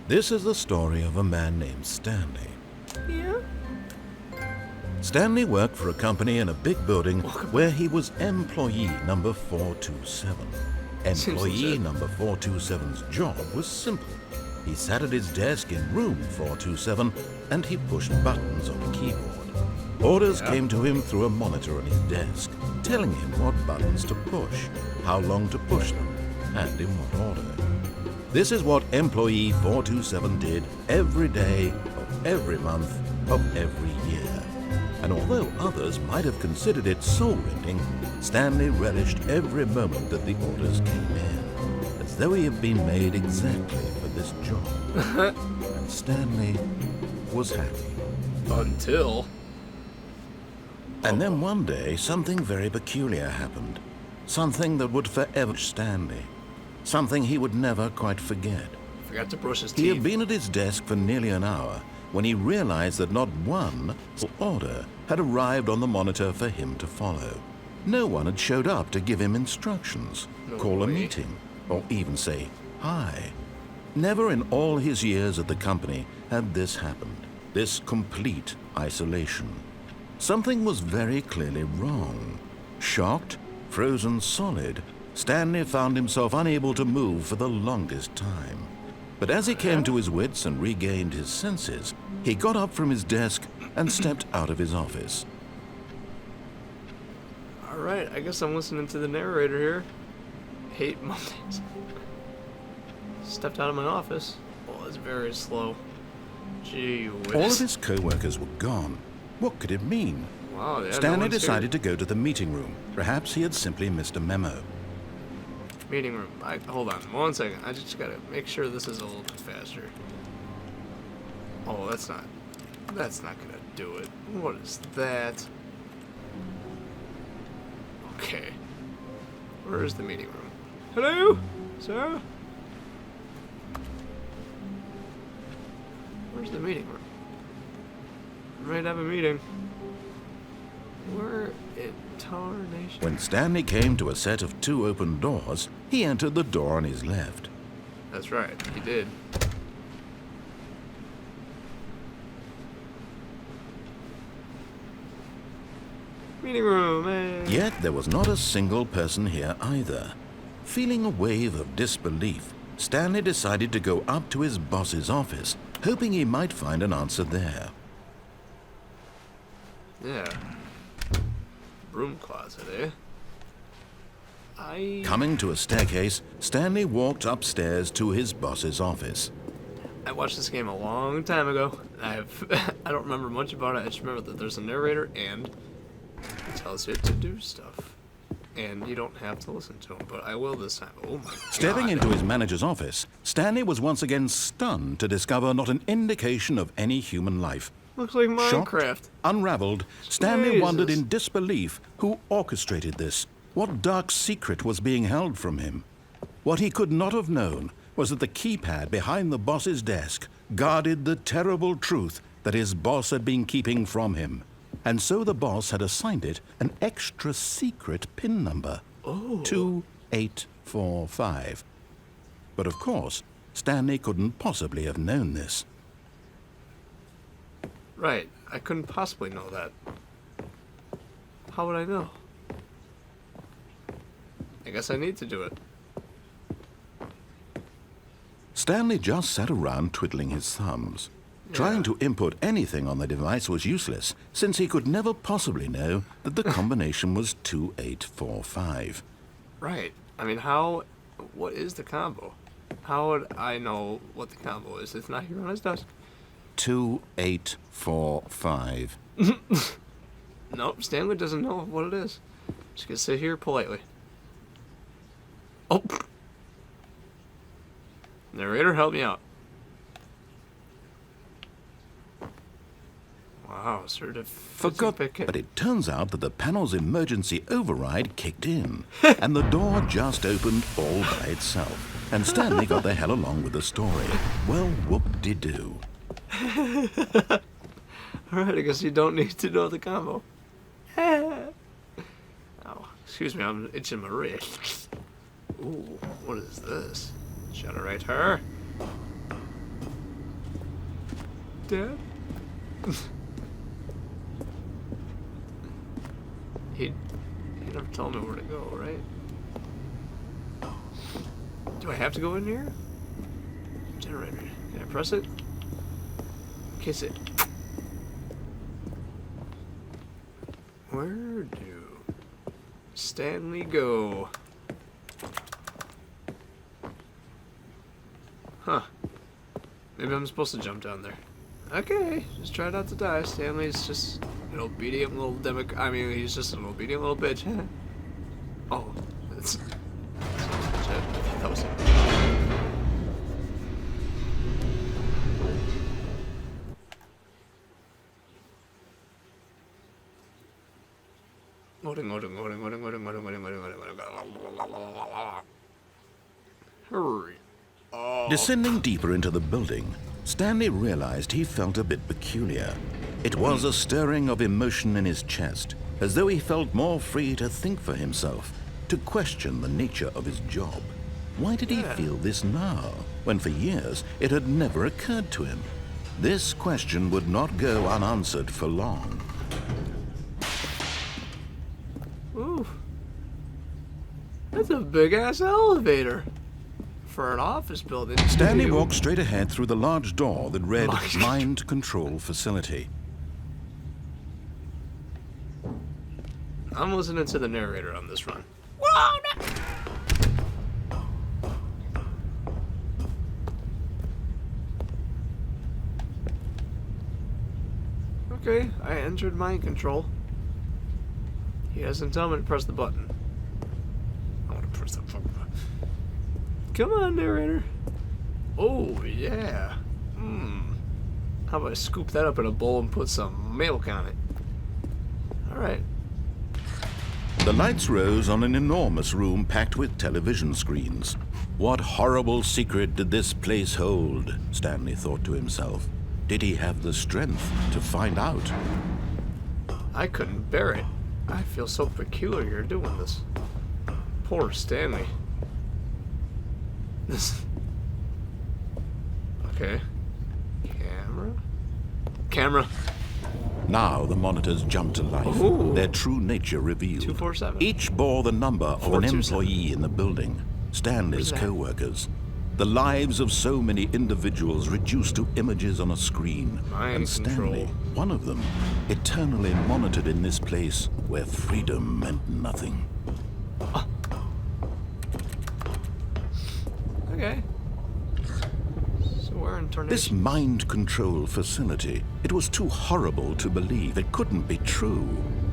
This is the story of a man named Stanley. Yeah? Stanley worked for a company in a big building where he was employee number 427. Employee number 427's job was simple. He sat at his desk in room 427 and he pushed buttons on a keyboard. Orders came to him through a monitor on his desk, telling him what buttons to push, how long to push them, and in what order. This is what employee 427 did every day of every month of every year. And although others might have considered it soul-rending, Stanley relished every moment that the orders came in, as though he had been made exactly for this job. And Stanley was happy. Until... And then one day, something very peculiar happened. Something that would forever Stanley. Something he would never quite forget. Forgot to brush his He teeth. had been at his desk for nearly an hour when he realized that not one order had arrived on the monitor for him to follow. No one had showed up to give him instructions, call a meeting, or even say hi. Never in all his years at the company had this happened, this complete isolation. Something was very clearly wrong. Shocked, frozen solid, Stanley found himself unable to move for the longest time. But as he came to his wits and regained his senses, he got up from his desk and stepped out of his office. Alright, I guess I'm listening to the narrator here. Hate Mondays. Stepped out of my office. Oh, that's very slow. Gee whiz. All of his co-workers were gone. What could it mean? Wow, yeah, Stanley decided to go to the meeting room. Perhaps he had simply missed a memo. Meeting room. Hold on 1 second. I just gotta make sure this is a little bit faster. Oh, that's not gonna do it. What is that? Okay. Where is the meeting room? Hello? Sir? Where's the meeting room? I might have a meeting. Where in tarnation? When Stanley came to a set of 2 open doors, he entered the door on his left. That's right, he did. Meeting room, man. Yet there was not a single person here either. Feeling a wave of disbelief, Stanley decided to go up to his boss's office, hoping he might find an answer there. Yeah. Broom closet, eh? Coming to a staircase, Stanley walked upstairs to his boss's office. I watched this game a long time ago. I don't remember much about it. I just remember that there's a narrator and it tells you to do stuff. And you don't have to listen to him, but I will this time. Oh my god. Stepping into his manager's office, Stanley was once again stunned to discover not an indication of any human life. Looks like Minecraft. Shocked, unraveled, Stanley Jesus. wondered in disbelief who orchestrated this. What dark secret was being held from him? What he could not have known was that the keypad behind the boss's desk guarded the terrible truth that his boss had been keeping from him. And so the boss had assigned it an extra secret PIN number. 2845. But of course, Stanley couldn't possibly have known this. Right. I couldn't possibly know that. How would I know? I guess I need to do it. Stanley just sat around twiddling his thumbs. Trying to input anything on the device was useless, since he could never possibly know that the combination was 2845. Right. I mean, what is the combo? How would I know what the combo is? It's not here on his desk. 2845. Nope, Stanley doesn't know what it is. Just gonna sit here politely. Oh! Narrator, help me out. Wow, Forgot, certificate. but it turns out that the panel's emergency override kicked in, and the door just opened all by itself. And Stanley got the hell along with the story. Well, whoop-de-doo. Alright, I guess you don't need to know the combo. Oh, excuse me, I'm itching my wrist. Ooh, what is this? Generator. Dad? He never told me where to go, right? Do I have to go in here? Generator. Can I press it? Kiss it. Where do Stanley go? Huh. Maybe I'm supposed to jump down there. Okay, just try not to die. Stanley's just an obedient little he's just an obedient little bitch. Oh, that's shit. That was it. Hurry. Oh. Descending deeper into the building, Stanley realized he felt a bit peculiar. It was a stirring of emotion in his chest, as though he felt more free to think for himself, to question the nature of his job. Why did he feel this now, when for years it had never occurred to him? This question would not go unanswered for long. Ooh. That's a big-ass elevator. For an office building. Stanley walked straight ahead through the large door that read Mind Control Facility. I'm listening to the narrator on this run. Whoa, no. Okay, I entered mind control. He doesn't tell me to press the button. I want to press the fucking button. Come on, narrator. Oh, yeah. How about I scoop that up in a bowl and put some milk on it? Alright. The lights rose on an enormous room packed with television screens. What horrible secret did this place hold? Stanley thought to himself. Did he have the strength to find out? I couldn't bear it. I feel so peculiar doing this. Poor Stanley. Okay. Camera. Now the monitors jumped to life. Ooh. Their true nature revealed. 247. Each bore the number of an employee in the building. Stanley's co-workers. The lives of so many individuals reduced to images on a screen. And Stanley, one of them, eternally monitored in this place where freedom meant nothing. Okay. So we're in tornado. This mind control facility, it was too horrible to believe. It couldn't be true.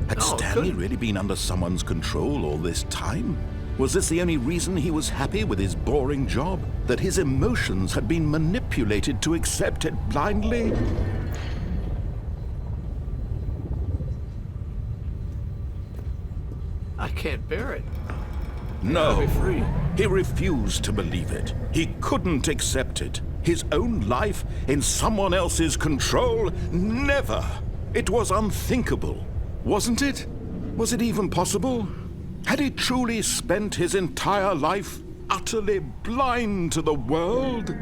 Had Stanley really been under someone's control all this time? Was this the only reason he was happy with his boring job? That his emotions had been manipulated to accept it blindly? I can't bear it. No, Be free. he refused to believe it. He couldn't accept it. His own life in someone else's control? Never! It was unthinkable, wasn't it? Was it even possible? Had he truly spent his entire life utterly blind to the world?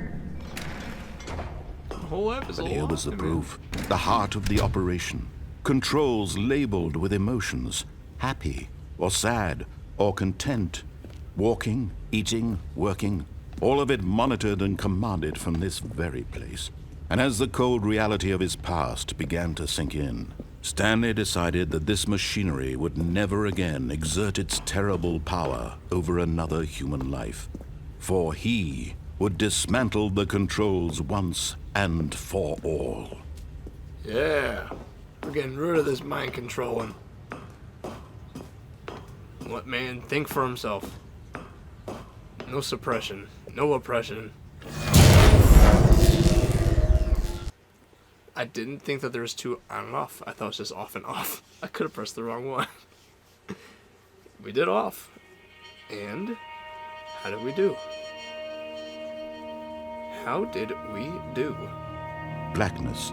The whole life is a But here lie, was the man. proof. The heart of the operation. Controls labeled with emotions. Happy or sad or content. Walking, eating, working. All of it monitored and commanded from this very place. And as the cold reality of his past began to sink in, Stanley decided that this machinery would never again exert its terrible power over another human life. For he would dismantle the controls once and for all. Yeah. We're getting rid of this mind controlling. Let man think for himself. No suppression. No oppression. I didn't think that there was two on and off. I thought it was just off and off. I could have pressed the wrong one. We did off. And how did we do? How did we do? Blackness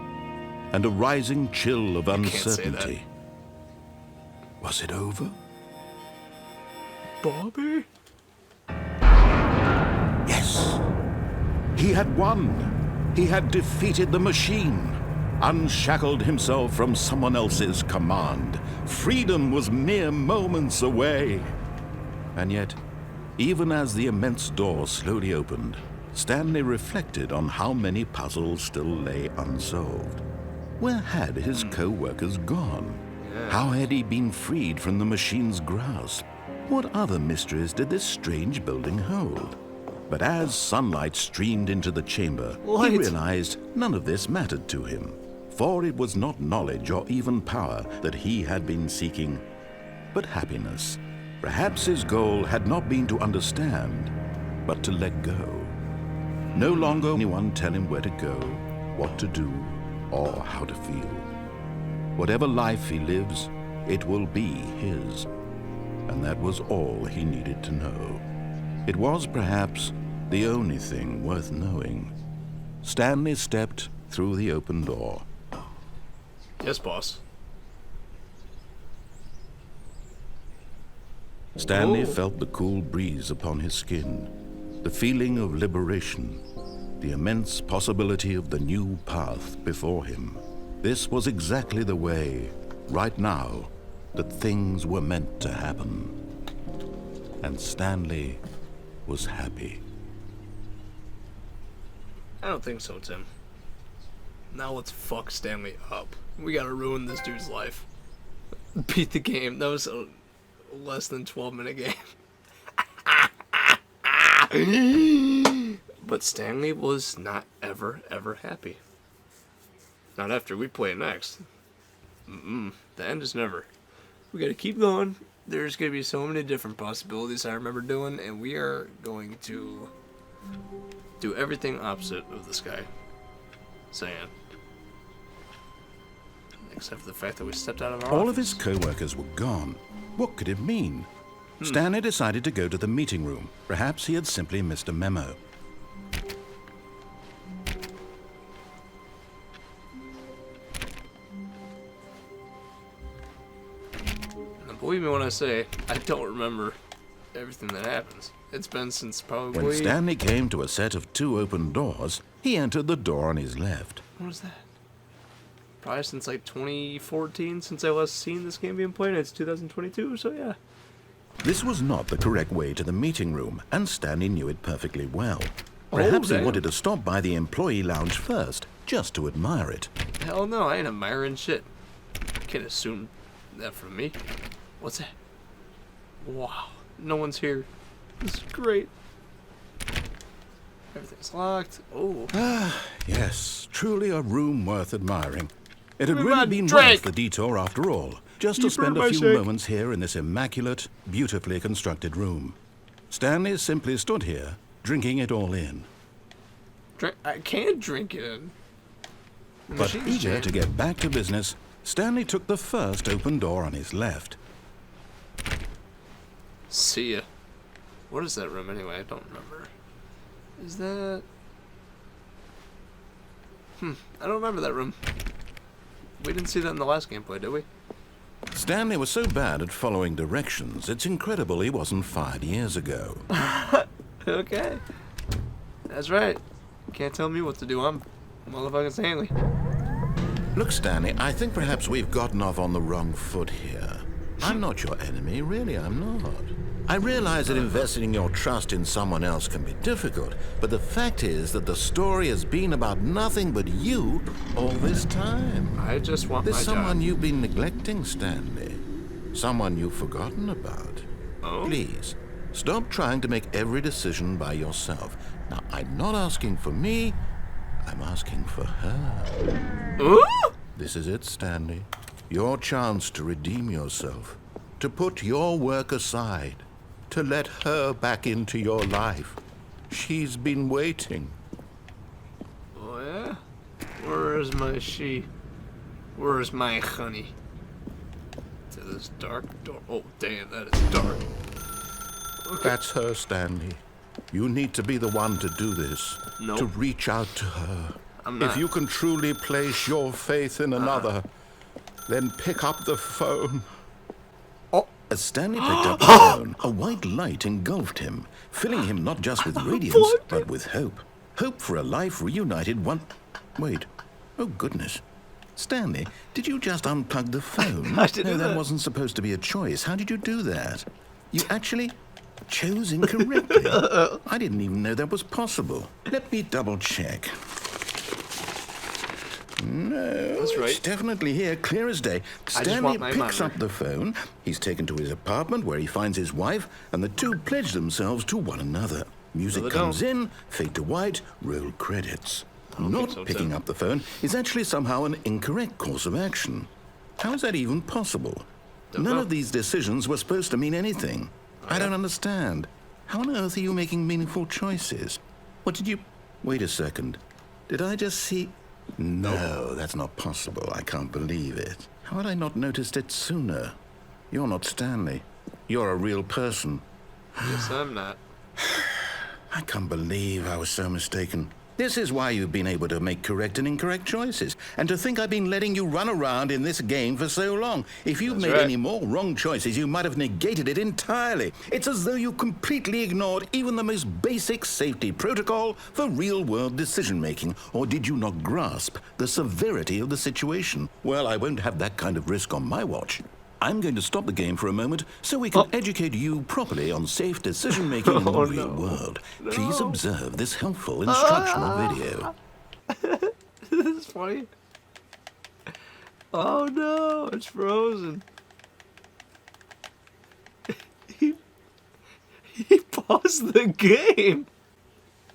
and a rising chill of can't say that. uncertainty. Was it over? Bobby? Yes. He had won. He had defeated the machine. unshackled himself from someone else's command. Freedom was mere moments away. And yet, even as the immense door slowly opened, Stanley reflected on how many puzzles still lay unsolved. Where had his co-workers gone? How had he been freed from the machine's grasp? What other mysteries did this strange building hold? But as sunlight streamed into the chamber, he realized none of this mattered to him, for it was not knowledge or even power that he had been seeking, but happiness. Perhaps his goal had not been to understand, but to let go. No longer anyone tell him where to go, what to do, or how to feel. Whatever life he lives, it will be his. And that was all he needed to know. It was perhaps the only thing worth knowing. Stanley stepped through the open door. Yes, boss. Stanley felt the cool breeze upon his skin, the feeling of liberation, the immense possibility of the new path before him. This was exactly the way, right now, that things were meant to happen. And Stanley was happy. I don't think so, Tim. Now let's fuck Stanley up. We gotta ruin this dude's life. Beat the game. That was a less than 12-minute game. But Stanley was not ever happy. Not after we play next. The end is never. We gotta keep going. There's gonna be so many different possibilities I remember doing, and we are going to do everything opposite of this guy saying. Except for the fact that we stepped out of our All office. of his co-workers were gone. What could it mean? Stanley decided to go to the meeting room. Perhaps he had simply missed a memo. And believe me when I say, I don't remember everything that happens. It's been since probably... When Stanley came to a set of 2 open doors, he entered the door on his left. What was that? Probably since like 2014, since I last seen this game being played. It's 2022, so yeah. This was not the correct way to the meeting room, and Stanley knew it perfectly well. Perhaps he wanted to stop by the employee lounge first, just to admire it. Hell no, I ain't admiring shit. Can't assume that from me. What's that? Wow, no one's here. This is great. Everything's locked. Oh. Yes, truly a room worth admiring. It had Give me really my been drink. worth the detour after all, just to You spend burnt a my few shake. moments here in this immaculate, beautifully constructed room. Stanley simply stood here, drinking it all in. I can't drink it in. The But machine's eager jammed. to get back to business, Stanley took the first open door on his left. See ya. What is that room anyway? I don't remember. Is that... I don't remember that room. We didn't see that in the last gameplay, did we? Stanley was so bad at following directions, it's incredible he wasn't fired years ago. Okay. That's right. Can't tell me what to do. I'm motherfucking Stanley. Look, Stanley, I think perhaps we've gotten off on the wrong foot here. I'm not your enemy, really, I'm not. I realize that investing your trust in someone else can be difficult, but the fact is that the story has been about nothing but you all this time. I just want There's my someone job. you've been neglecting, Stanley. Someone you've forgotten about. Oh? Please, stop trying to make every decision by yourself. Now, I'm not asking for me, I'm asking for her. Ooh? This is it, Stanley. Your chance to redeem yourself, to put your work aside, to let her back into your life. She's been waiting. Oh, yeah? Where is my she? Where is my honey? To this dark door. Oh, damn, that is dark. Okay. That's her, Stanley. You need to be the one to do this. Nope. To reach out to her. I'm not. If you can truly place your faith in another, then pick up the phone. Oh. As Stanley picked up the phone, a white light engulfed him, filling him not just with radiance, but with hope. Hope for a life reunited one... Wait. Oh, goodness. Stanley, did you just unplug the phone? I didn't No, do that that. wasn't supposed to be a choice. How did you do that? You actually chose incorrectly. I didn't even know that was possible. Let me double check. No, That's right. it's definitely here, clear as day. just Stanley want my picks monitor. up the phone. He's taken to his apartment where he finds his wife, and the two pledge themselves to one another. Music they comes don't. in, fade to white, roll credits. don't Not think so, picking Tim. up the phone is actually somehow an incorrect course of action. How is that even possible? None know. of these decisions were supposed to mean anything. I don't understand. How on earth are you making meaningful choices? What did you... Wait a second. Did I just see... No, that's not possible. I can't believe it. How had I not noticed it sooner? You're not Stanley. You're a real person. Yes, I'm not. I can't believe I was so mistaken. This is why you've been able to make correct and incorrect choices. And to think I've been letting you run around in this game for so long. If you've That's made right. any more wrong choices, you might have negated it entirely. It's as though you completely ignored even the most basic safety protocol for real-world decision-making. Or did you not grasp the severity of the situation? Well, I won't have that kind of risk on my watch. I'm going to stop the game for a moment so we can educate you properly on safe decision-making in the real world. Please observe this helpful instructional video. This is funny. Oh no, it's frozen. he paused the game.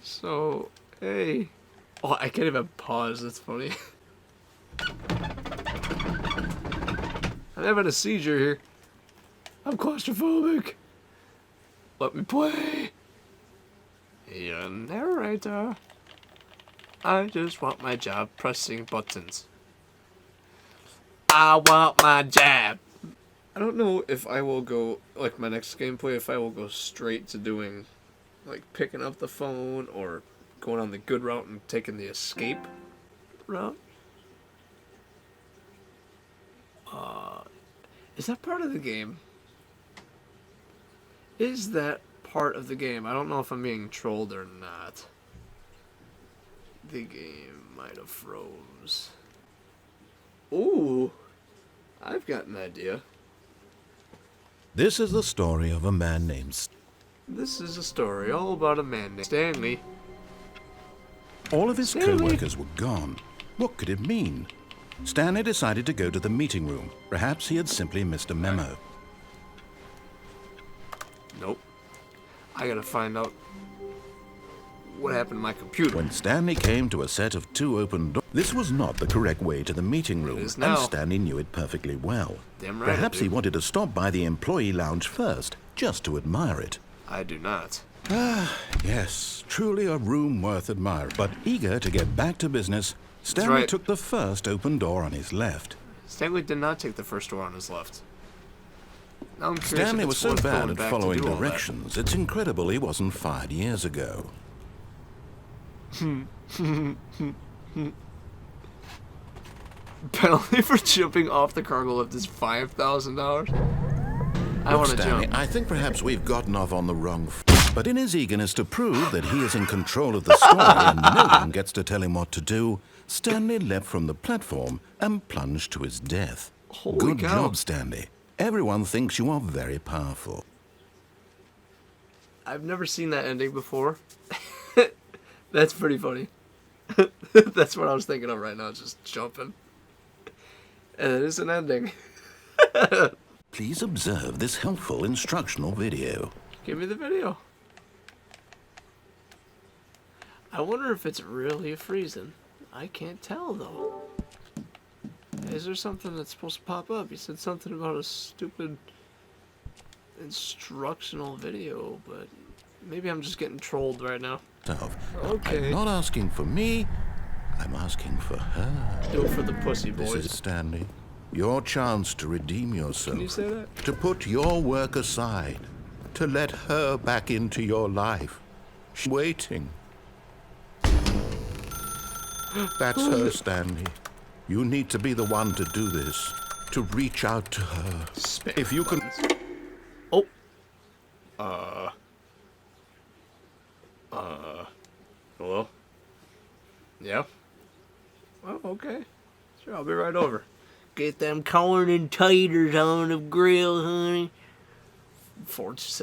So, hey. Oh, I can't even pause. That's funny. I'm having a seizure here. I'm claustrophobic. Let me play. You're a narrator. I just want my job pressing buttons. I want my job. I don't know if I will go, like my next gameplay, if I will go straight to doing, like picking up the phone or going on the good route and taking the escape route. Is that part of the game? Is that part of the game? I don't know if I'm being trolled or not. The game might have froze. Ooh, I've got an idea. This is the story of a man named This is a story all about a man named Stanley. All of his Stanley. co-workers were gone. What could it mean? Stanley decided to go to the meeting room. Perhaps he had simply missed a memo. Nope. I gotta find out what happened to my computer. When Stanley came to a set of two open doors, this was not the correct way to the meeting room, is and now. Stanley knew it perfectly well. Damn right I Perhaps do. he wanted to stop by the employee lounge first, just to admire it. I do not. Yes, truly a room worth admiring. But eager to get back to business, Stanley right. took the first open door on his left. Stanley did not take the first door on his left. Now I'm curious Stanley if was it's so worth bad going at back to following do all that. directions, it's incredible he wasn't fired years ago. Penalty for jumping off the cargo lift is $5,000. I want to Stanley, jump. I think perhaps we've gotten off on the wrong foot. But in his eagerness to prove that he is in control of the story and no one gets to tell him what to do, Stanley leapt from the platform and plunged to his death. Holy Good cow. job, Stanley. Everyone thinks you are very powerful. I've never seen that ending before. That's pretty funny. That's what I was thinking of right now, just jumping. And it is an ending. Please observe this helpful instructional video. Give me the video. I wonder if it's really freezing. I can't tell, though. Is there something that's supposed to pop up? You said something about a stupid instructional video, but maybe I'm just getting trolled right now. Okay. I'm not asking for me, I'm asking for her. Do it for the pussy This boys. is Stanley. Your chance to redeem yourself. Can you say that? To put your work aside. To let her back into your life. She's waiting. That's her, Stanley. You need to be the one to do this. To reach out to her. Spam If you can... buttons. Oh. Hello? Yeah? Oh, okay. Sure, I'll be right over. Get them corn and taters on the grill, honey.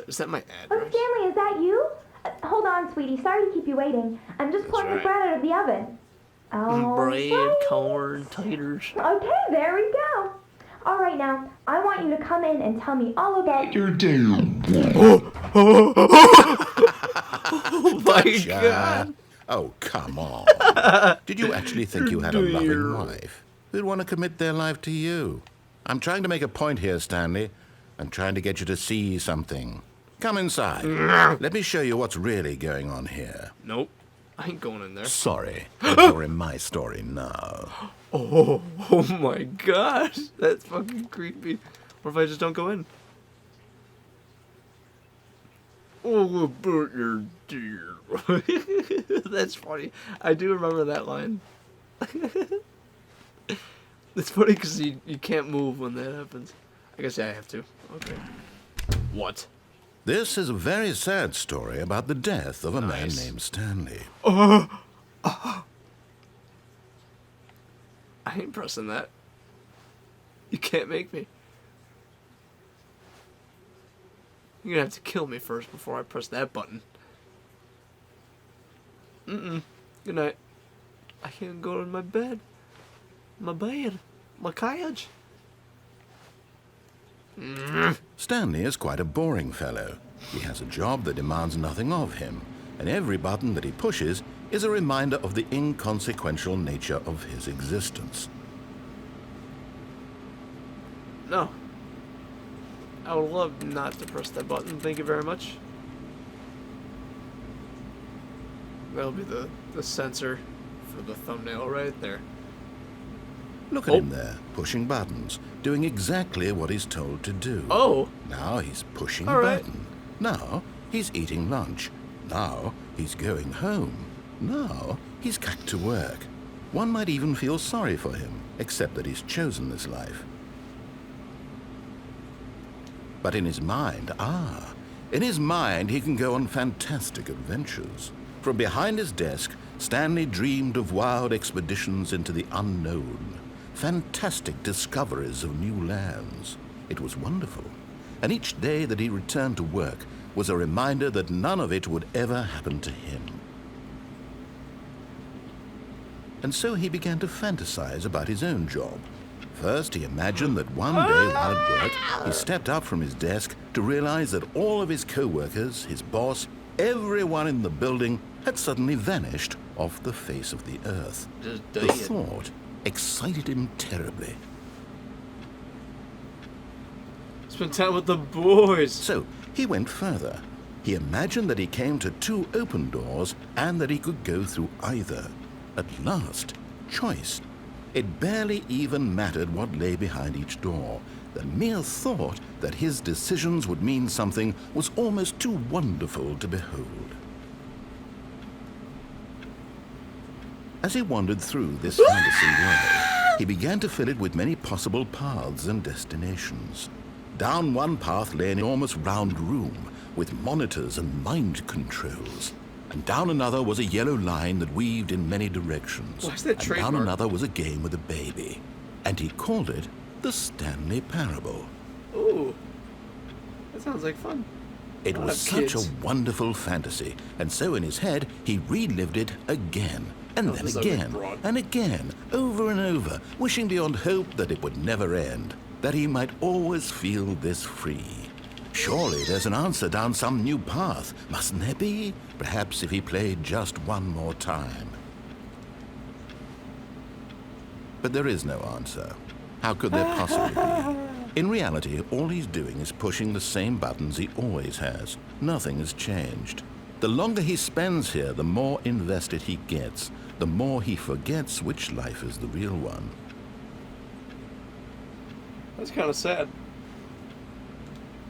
Is that my Oh, address? Stanley, is that you? Hold on, sweetie. Sorry to keep you waiting. I'm just pulling the bread out of the oven. Oh, Bread, right. corn, taters. Okay, there we go. All right, now, I want you to come in and tell me all about Your damn. Oh my God. Oh, come on. Did you actually think you had a loving wife who'd want to commit their life to you? I'm trying to make a point here, Stanley. I'm trying to get you to see something. Come inside. Let me show you what's really going on here. Nope. I ain't going in there. Sorry, but you're in my story now. Oh my gosh. That's fucking creepy. What if I just don't go in? Oh, about your dear. That's funny. I do remember that line. It's funny because you can't move when that happens. I guess I have to. Okay. What? This is a very sad story about the death of a man named Stanley. I ain't pressing that. You can't make me. You're gonna have to kill me first before I press that button. Good night. I can't go to my bed. My bed. My couch. Stanley is quite a boring fellow. He has a job that demands nothing of him, and every button that he pushes is a reminder of the inconsequential nature of his existence. No. I would love not to press that button. Thank you very much. That'll be the sensor for the thumbnail right there. Look at him there, pushing buttons, doing exactly what he's told to do. Oh. Now he's pushing All a right. button. Now he's eating lunch. Now he's going home. Now he's back to work. One might even feel sorry for him, except that he's chosen this life. But in his mind, he can go on fantastic adventures. From behind his desk, Stanley dreamed of wild expeditions into the unknown, fantastic discoveries of new lands. It was wonderful, and each day that he returned to work was a reminder that none of it would ever happen to him. And so he began to fantasize about his own job. First, he imagined that one day while at work, he stepped up from his desk to realize that all of his co-workers, his boss, everyone in the building had suddenly vanished off the face of the earth. The thought excited him terribly. Spend time with the boys. So he went further. He imagined that he came to two open doors and that he could go through either. At last, choice. It barely even mattered what lay behind each door. The mere thought that his decisions would mean something was almost too wonderful to behold. As he wandered through this fantasy world, he began to fill it with many possible paths and destinations. Down one path lay an enormous round room with monitors and mind controls. And down another was a yellow line that weaved in many directions. Why is that and trademark? down another was a game with a baby. And he called it the Stanley Parable. Ooh. That sounds like fun. It was such a wonderful fantasy, and so in his head he relived it again, and then again, and again, over and over, wishing beyond hope that it would never end, that he might always feel this free. Surely there's an answer down some new path, mustn't there be? Perhaps if he played just one more time. But there is no answer. How could there possibly be? In reality, all he's doing is pushing the same buttons he always has. Nothing has changed. The longer he spends here, the more invested he gets, the more he forgets which life is the real one. That's kind of sad.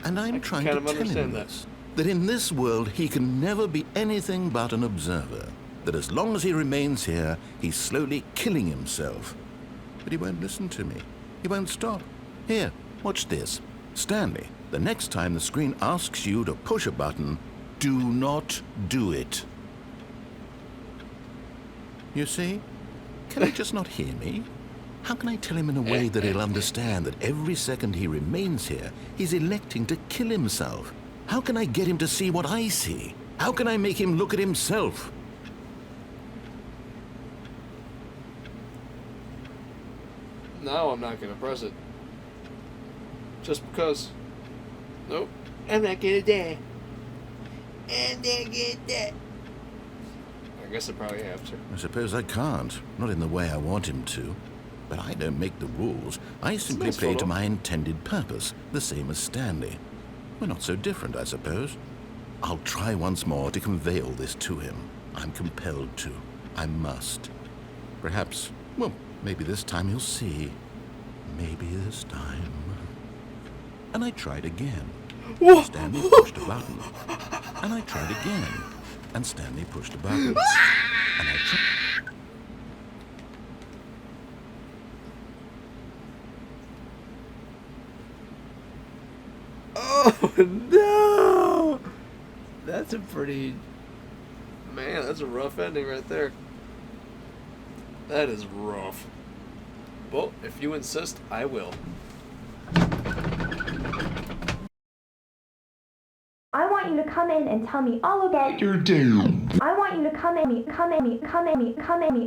And I'm trying kind to of tell him understand this, that in this world he can never be anything but an observer, that as long as he remains here, he's slowly killing himself. But he won't listen to me. He won't stop. Here, watch this. Stanley, the next time the screen asks you to push a button, do not do it. You see? Can he just not hear me? How can I tell him in a way that he'll understand that every second he remains here, he's electing to kill himself? How can I get him to see what I see? How can I make him look at himself? No, I'm not gonna press it. Just because. Nope. I'm not gonna die. I'm not gonna die. I guess I probably have to. I suppose I can't. Not in the way I want him to. But I don't make the rules. I simply nice play photo. to my intended purpose, the same as Stanley. We're not so different, I suppose. I'll try once more to convey all this to him. I'm compelled to. I must. Perhaps, well, maybe this time he'll see. Maybe this time. And I tried again. Whoa. Stanley pushed a button. And I tried again. And Stanley pushed a button. And I tried. Oh no! That's a pretty... Man, that's a rough ending right there. That is rough. Well, if you insist, I will. I want you to come in and tell me all about You're doomed. I want you to come in me.